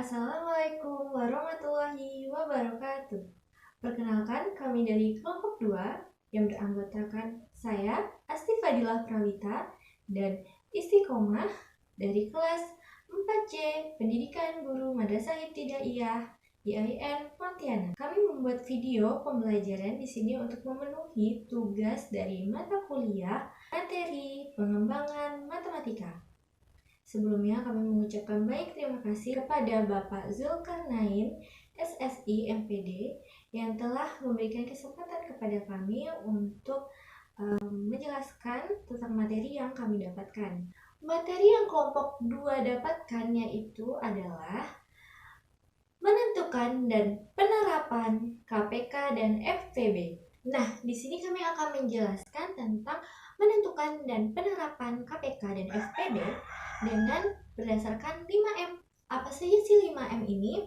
Assalamualaikum warahmatullahi wabarakatuh. Perkenalkan, kami dari kelompok 2 yang beranggotakan saya, Asti Fadilah Prawita, dan Istiqomah dari kelas 4C Pendidikan Guru Madrasah Ibtidaiyah IAIN Pontianak. Kami membuat video pembelajaran di sini untuk memenuhi tugas dari mata kuliah materi pengembangan matematika. Sebelumnya kami mengucapkan banyak terima kasih kepada Bapak Zulkarnain SSI MPD yang telah memberikan kesempatan kepada kami untuk menjelaskan tentang materi yang kami dapatkan. Materi yang kelompok 2 dapatkan yaitu adalah menentukan dan penerapan KPK dan FPB. Nah, di sini kami akan menjelaskan tentang menentukan dan penerapan KPK dan FPB dengan berdasarkan 5M. Apa saja sih 5M ini?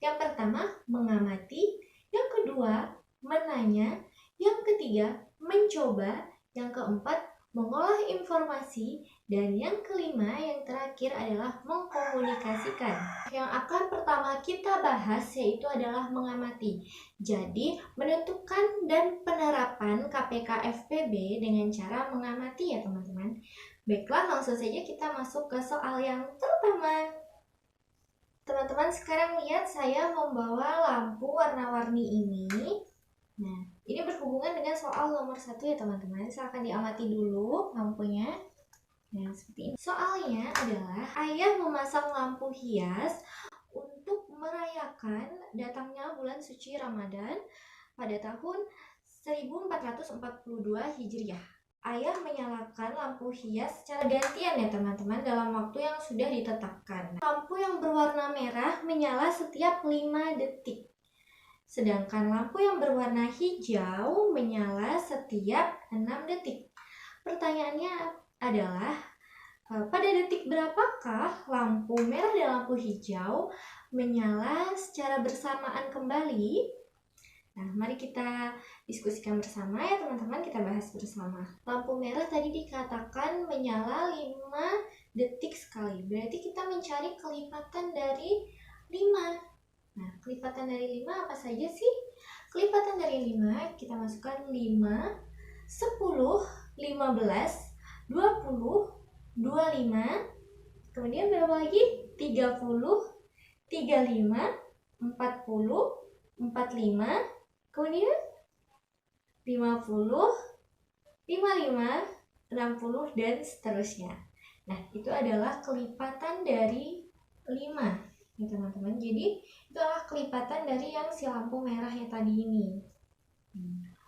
Yang pertama, mengamati. Yang kedua, menanya. Yang ketiga, mencoba. Yang keempat, mengolah informasi. Dan yang kelima, yang terakhir adalah mengkomunikasikan. Yang akan pertama kita bahas yaitu adalah mengamati. Jadi, menentukan dan penerapan KPK FPB dengan cara mengamati ya teman-teman. Baiklah, langsung saja kita masuk ke soal yang pertama. Teman-teman sekarang lihat saya membawa lampu warna-warni ini. Nah, ini berhubungan dengan soal nomor 1 ya teman-teman. Silahkan diamati dulu lampunya. Nah, seperti ini. Soalnya adalah ayah memasang lampu hias untuk merayakan datangnya bulan suci Ramadan pada tahun 1442 Hijriah. Ayah menyalakan lampu hias secara gantian ya teman-teman dalam waktu yang sudah ditetapkan. Lampu yang berwarna merah menyala setiap 5 detik. Sedangkan lampu yang berwarna hijau menyala setiap 6 detik. Pertanyaannya adalah pada detik berapakah lampu merah dan lampu hijau menyala secara bersamaan kembali? Nah, mari kita diskusikan bersama ya teman-teman, kita bahas bersama. Lampu merah tadi dikatakan menyala 5 detik sekali. Berarti kita mencari kelipatan dari 5. Nah, kelipatan dari 5 apa saja sih? Kelipatan dari 5 kita masukkan 5, 10, 15, 20, 25, kemudian berapa lagi? 30, 35, 40, 45, kemudian 50, 55, 60, dan seterusnya. Nah, itu adalah kelipatan dari 5 ya teman-teman. Jadi, itu adalah kelipatan dari yang si lampu merahnya tadi ini.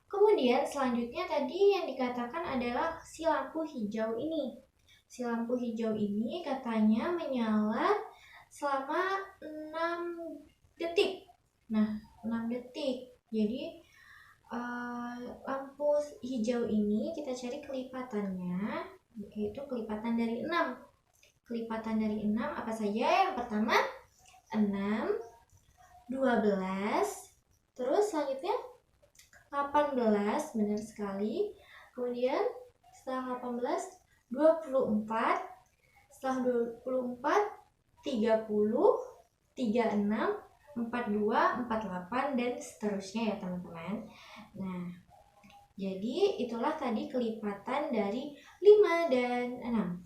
Kemudian selanjutnya tadi yang dikatakan adalah si lampu hijau ini. Si lampu hijau ini katanya menyala selama 6 detik. Nah, 6 detik. Jadi lampu hijau ini kita cari kelipatannya, yaitu kelipatan dari 6. Kelipatan dari 6 apa saja? Yang pertama 6, 12, terus selanjutnya 18, benar sekali. Kemudian setelah 18, 24, setelah 24, 30, 36, 42, 48, dan seterusnya ya teman-teman. Nah, jadi itulah tadi kelipatan dari 5 dan 6.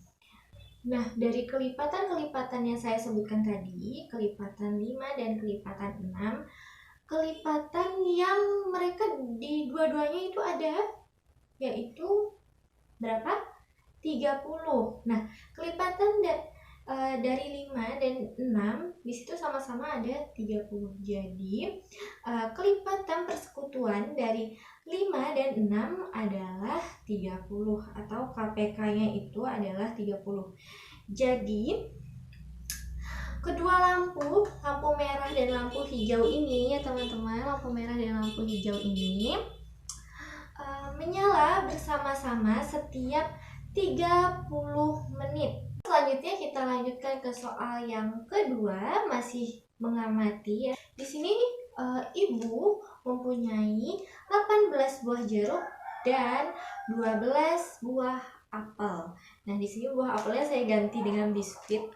Nah, dari kelipatan-kelipatan yang saya sebutkan tadi, kelipatan 5 dan kelipatan 6, kelipatan yang mereka di dua-duanya itu ada, yaitu berapa? 30. Nah, kelipatan dari 5 dan 6 di situ sama-sama ada 30. Jadi, kelipatan persekutuan dari 5 dan 6 adalah 30 atau KPK-nya itu adalah 30. Jadi, kedua lampu merah dan lampu hijau ini ya teman-teman, lampu merah dan lampu hijau ini menyala bersama-sama setiap 30 menit. Selanjutnya kita lanjutkan ke soal yang kedua, masih mengamati ya. Di sini ibu mempunyai 18 buah jeruk dan 12 buah apel. Nah, di sini buah apelnya saya ganti dengan biskuit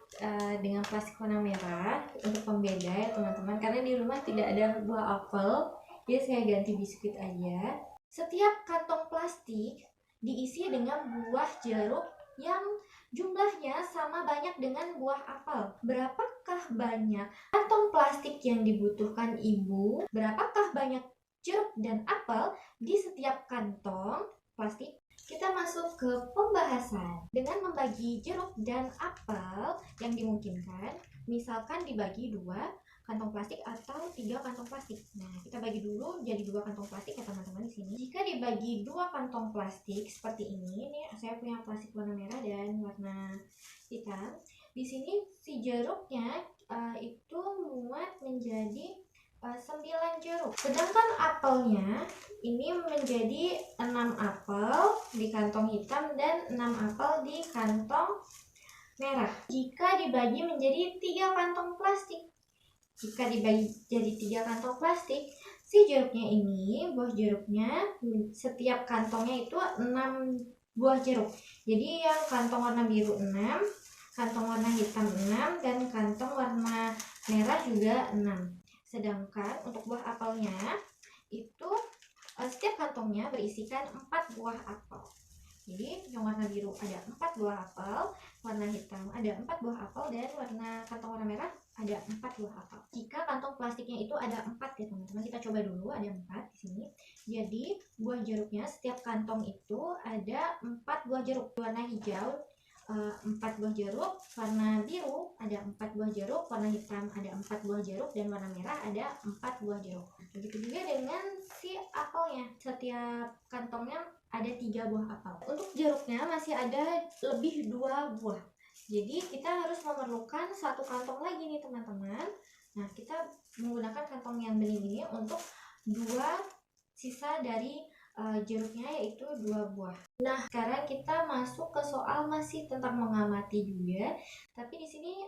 dengan plastik warna merah untuk pembeda ya teman-teman. Karena di rumah tidak ada buah apel, jadi saya ganti biskuit aja. Setiap kantong plastik diisi dengan buah jeruk yang jumlahnya sama banyak dengan buah apel. Berapakah banyak kantong plastik yang dibutuhkan ibu? Berapakah banyak jeruk dan apel di setiap kantong plastik? Kita masuk ke pembahasan. Dengan membagi jeruk dan apel yang dimungkinkan, misalkan dibagi 2 kantong plastik atau 3 kantong plastik. Nah, kita bagi dulu jadi 2 kantong plastik ya teman-teman di sini. Jika dibagi 2 kantong plastik seperti ini saya punya plastik warna merah dan warna hitam. Di sini si jeruknya itu muat menjadi 9 jeruk. Sedangkan apelnya ini menjadi 6 apel di kantong hitam dan 6 apel di kantong merah. Jika dibagi menjadi 3 kantong plastik. Jika dibagi jadi 3 kantong plastik, si jeruknya ini, buah jeruknya, setiap kantongnya itu 6 buah jeruk. Jadi yang kantong warna biru 6, kantong warna hitam 6, dan kantong warna merah juga 6. Sedangkan untuk buah apelnya itu setiap kantongnya berisikan 4 buah apel. Jadi yang warna biru ada 4 buah apel, warna hitam ada 4 buah apel, dan warna kantong warna merah ada 4 buah apel. Jika kantong plastiknya itu ada 4 ya teman-teman, kita coba dulu ada 4 di sini. Jadi buah jeruknya setiap kantong itu ada 4 buah jeruk. Warna hijau 4 buah jeruk, warna biru ada 4 buah jeruk, warna hitam ada 4 buah jeruk, dan warna merah ada 4 buah jeruk. Begitu juga dengan si apelnya, setiap kantongnya ada 3 buah apel. Untuk jeruknya masih ada lebih 2 buah. Jadi kita harus memerlukan 1 kantong lagi nih teman-teman. Nah, kita menggunakan kantong yang bening ini untuk 2 sisa dari jeruknya, yaitu 2 buah. Nah, sekarang kita masuk ke soal masih tentang mengamati juga, tapi di sini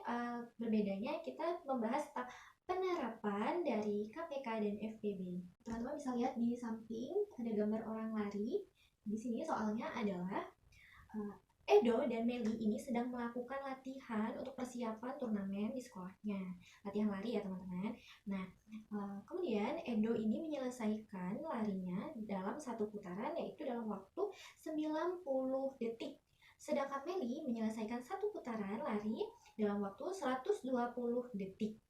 berbedanya kita membahas tentang penerapan dari KPK dan FPB. Teman-teman bisa lihat di samping ada gambar orang lari. Di sini soalnya adalah Edo dan Meli ini sedang melakukan latihan untuk persiapan turnamen di sekolahnya. Latihan lari ya teman-teman. Nah, kemudian Edo ini menyelesaikan larinya dalam 1 putaran, yaitu dalam waktu 90 detik. Sedangkan Meli menyelesaikan 1 putaran lari dalam waktu 120 detik.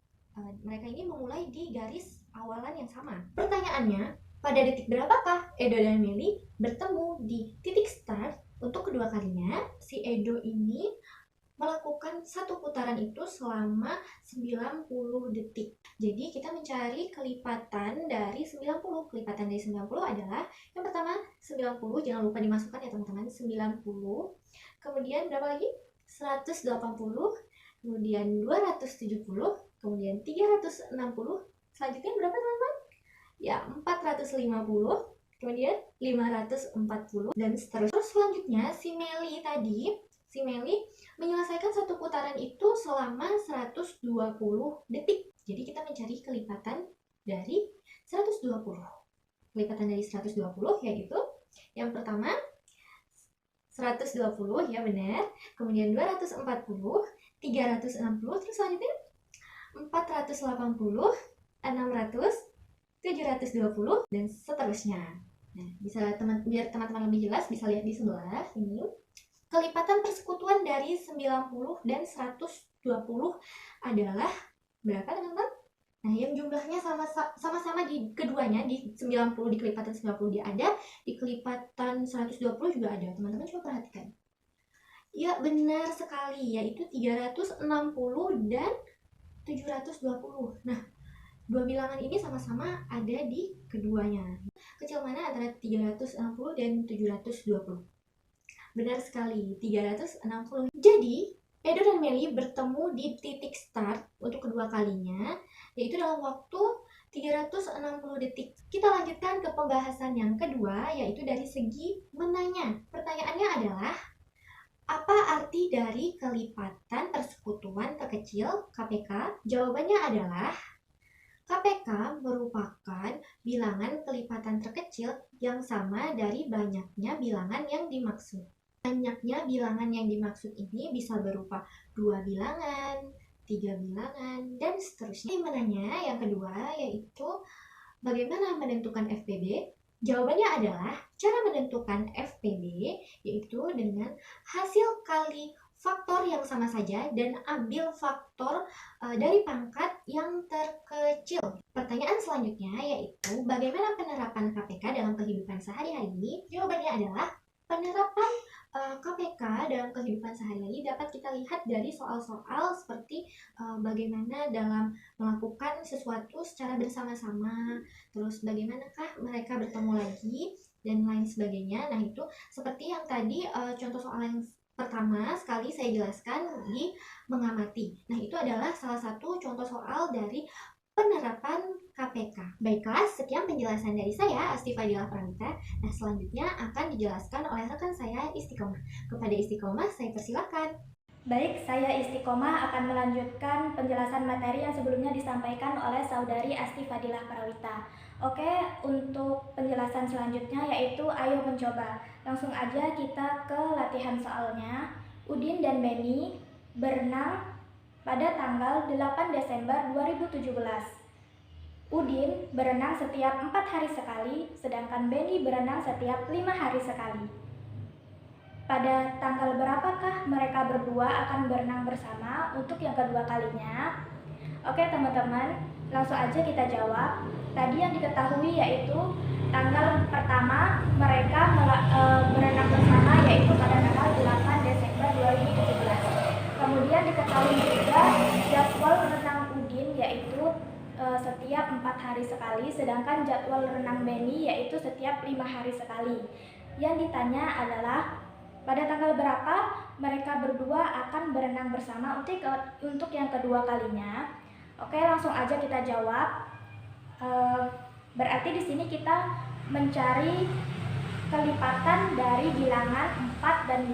Mereka ini memulai di garis awalan yang sama. Pertanyaannya, pada detik berapakah Edo dan Meli bertemu di titik start? Untuk kedua kalinya, si Edo ini melakukan 1 putaran itu selama 90 detik. Jadi kita mencari kelipatan dari 90. Kelipatan dari 90 adalah yang pertama 90, jangan lupa dimasukkan ya teman-teman, 90. Kemudian berapa lagi? 180, kemudian 270, kemudian 360. Selanjutnya berapa teman-teman? Ya, 450. Kemudian 540 dan seterusnya. Terus selanjutnya si Meli menyelesaikan 1 putaran itu selama 120 detik. Jadi kita mencari kelipatan dari 120. Kelipatan dari 120 yaitu yang pertama 120 ya benar. Kemudian 240, 360, terus selanjutnya 480, 600, 720 dan seterusnya. Nah, biar teman-teman lebih jelas bisa lihat di sebelah ini. Kelipatan persekutuan dari 90 dan 120 adalah berapa teman-teman? Nah, yang jumlahnya sama-sama di keduanya, di 90 di kelipatan 90 dia ada, di kelipatan 120 juga ada. Teman-teman coba perhatikan. Ya, benar sekali, yaitu 360 dan 720. Nah, 2 bilangan ini sama-sama ada di keduanya. Kecil mana antara 360 dan 720? Benar sekali, 360. Jadi, Edo dan Meli bertemu di titik start untuk kedua kalinya, yaitu dalam waktu 360 detik. Kita lanjutkan ke pembahasan yang kedua, yaitu dari segi menanya. Pertanyaannya adalah, apa arti dari kelipatan persekutuan terkecil KPK? Jawabannya adalah KPK merupakan bilangan kelipatan terkecil yang sama dari banyaknya bilangan yang dimaksud. Banyaknya bilangan yang dimaksud ini bisa berupa 2 bilangan, 3 bilangan, dan seterusnya. Menanya yang kedua yaitu bagaimana menentukan FPB? Jawabannya adalah cara menentukan FPB yaitu dengan hasil kali faktor yang sama saja dan ambil faktor dari pangkat yang terkecil. Pertanyaan selanjutnya yaitu bagaimana penerapan KPK dalam kehidupan sehari-hari? Jawabannya adalah penerapan KPK dalam kehidupan sehari-hari dapat kita lihat dari soal-soal seperti bagaimana dalam melakukan sesuatu secara bersama-sama, terus bagaimanakah mereka bertemu lagi, dan lain sebagainya. Nah, itu seperti yang tadi contoh soal yang pertama sekali saya jelaskan di mengamati. Nah, itu adalah salah satu contoh soal dari penerapan KPK. Baiklah, sekian penjelasan dari saya, Asti Fadilah Pramita. Nah, selanjutnya akan dijelaskan oleh rekan saya, Istiqomah. Kepada Istiqomah, saya persilakan. Baik, saya Istiqomah akan melanjutkan penjelasan materi yang sebelumnya disampaikan oleh saudari Asti Fadilah Prawita. Oke, untuk penjelasan selanjutnya yaitu ayo mencoba. Langsung aja kita ke latihan soalnya. Udin dan Beni berenang pada tanggal 8 Desember 2017. Udin berenang setiap 4 hari sekali, sedangkan Beni berenang setiap 5 hari sekali. Pada tanggal berapakah mereka berdua akan berenang bersama untuk yang kedua kalinya? Oke teman-teman, langsung aja kita jawab. Tadi yang diketahui yaitu tanggal pertama mereka berenang bersama yaitu pada tanggal 8 Desember 2017. Kemudian diketahui juga jadwal renang Udin yaitu setiap 4 hari sekali, sedangkan jadwal renang Beni yaitu setiap 5 hari sekali. Yang ditanya adalah pada tanggal berapa mereka berdua akan berenang bersama untuk yang kedua kalinya? Oke, langsung aja kita jawab. Berarti di sini kita mencari kelipatan dari bilangan 4 dan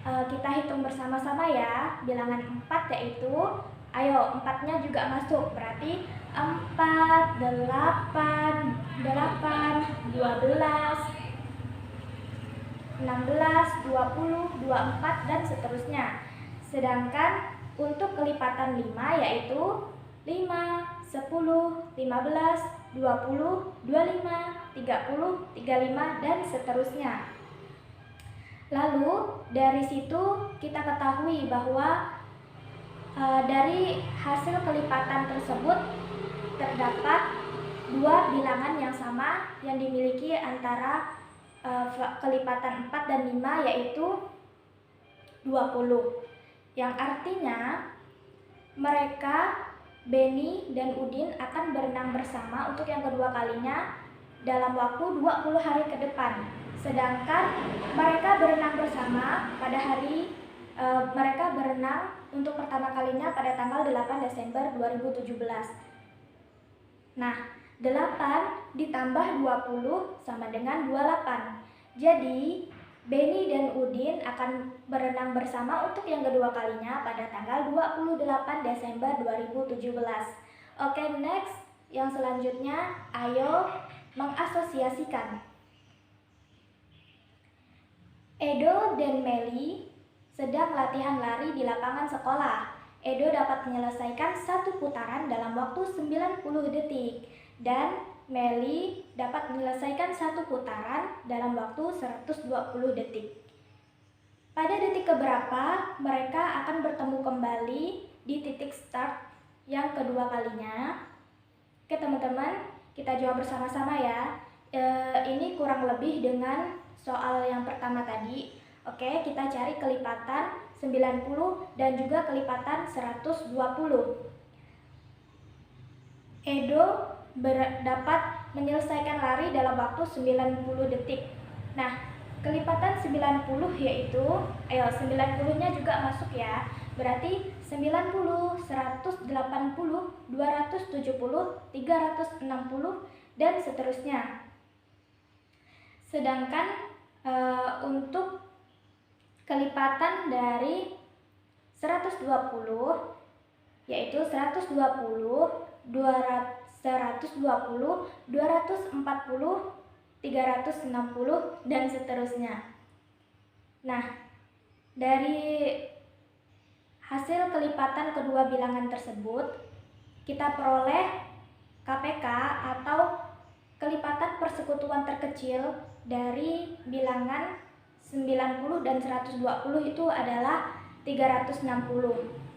5. Kita hitung bersama-sama ya. Bilangan 4 yaitu, ayo 4-nya juga masuk. Berarti 4, 8, 12, 16, 20, 24, dan seterusnya. Sedangkan untuk kelipatan 5 yaitu 5, 10, 15, 20, 25, 30, 35, dan seterusnya. Lalu dari situ kita ketahui bahwa dari hasil kelipatan tersebut terdapat dua bilangan yang sama yang dimiliki antara kelipatan 4 dan 5 yaitu 20, yang artinya mereka Beni dan Udin akan berenang bersama untuk yang kedua kalinya dalam waktu 20 hari ke depan. Sedangkan mereka berenang bersama pada hari mereka berenang untuk pertama kalinya pada tanggal 8 Desember 2017. Nah, 8 ditambah 20 sama dengan 28. Jadi, Beni dan Udin akan berenang bersama untuk yang kedua kalinya pada tanggal 28 Desember 2017. Oke, next. Yang selanjutnya, ayo mengasosiasikan. Edo dan Meli sedang latihan lari di lapangan sekolah. Edo dapat menyelesaikan satu putaran dalam waktu 90 detik. Dan Meli dapat menyelesaikan satu putaran dalam waktu 120 detik. Pada detik keberapa mereka akan bertemu kembali di titik start yang kedua kalinya? Oke teman-teman, kita jawab bersama-sama ya. Ini kurang lebih dengan soal yang pertama tadi. Oke, kita cari kelipatan 90 dan juga kelipatan 120. Edo dapat menyelesaikan lari dalam waktu 90 detik. Nah, kelipatan 90 yaitu, 90-nya juga masuk ya. Berarti 90, 180, 270, 360, dan seterusnya. Sedangkan untuk kelipatan dari 120 yaitu 120, 240, 240, 360, dan seterusnya. Nah, dari hasil kelipatan kedua bilangan tersebut, kita peroleh KPK atau kelipatan persekutuan terkecil dari bilangan 90 dan 120 itu adalah 360.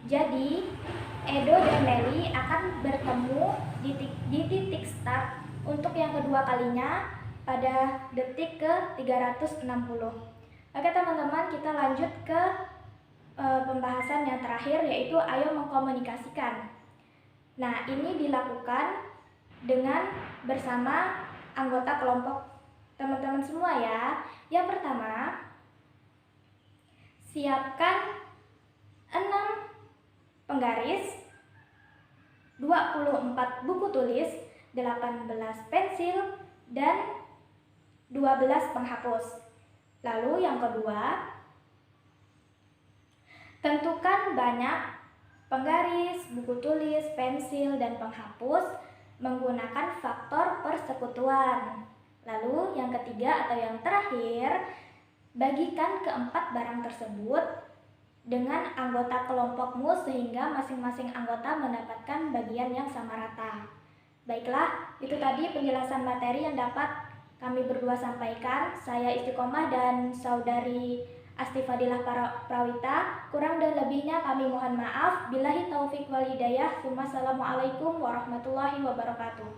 Jadi, Edo dan Meli akan bertemu di titik start untuk yang kedua kalinya pada detik ke 360. Oke teman-teman, kita lanjut ke pembahasan yang terakhir, yaitu ayo mengkomunikasikan. Nah, ini dilakukan dengan bersama anggota kelompok teman-teman semua ya. Yang pertama, siapkan 6 penggaris, 24 buku tulis, 18 pensil, dan 12 penghapus. Lalu yang kedua, tentukan banyak penggaris, buku tulis, pensil, dan penghapus menggunakan faktor persekutuan. Lalu yang ketiga atau yang terakhir, bagikan keempat barang tersebut dengan anggota kelompokmu sehingga masing-masing anggota mendapatkan bagian yang sama rata. Baiklah, itu tadi penjelasan materi yang dapat kami berdua sampaikan. Saya Istiqomah dan saudari Asti Fadilah Prawita. Kurang dan lebihnya kami mohon maaf. Billahi taufik wal hidayah. Wassalamualaikum warahmatullahi wabarakatuh.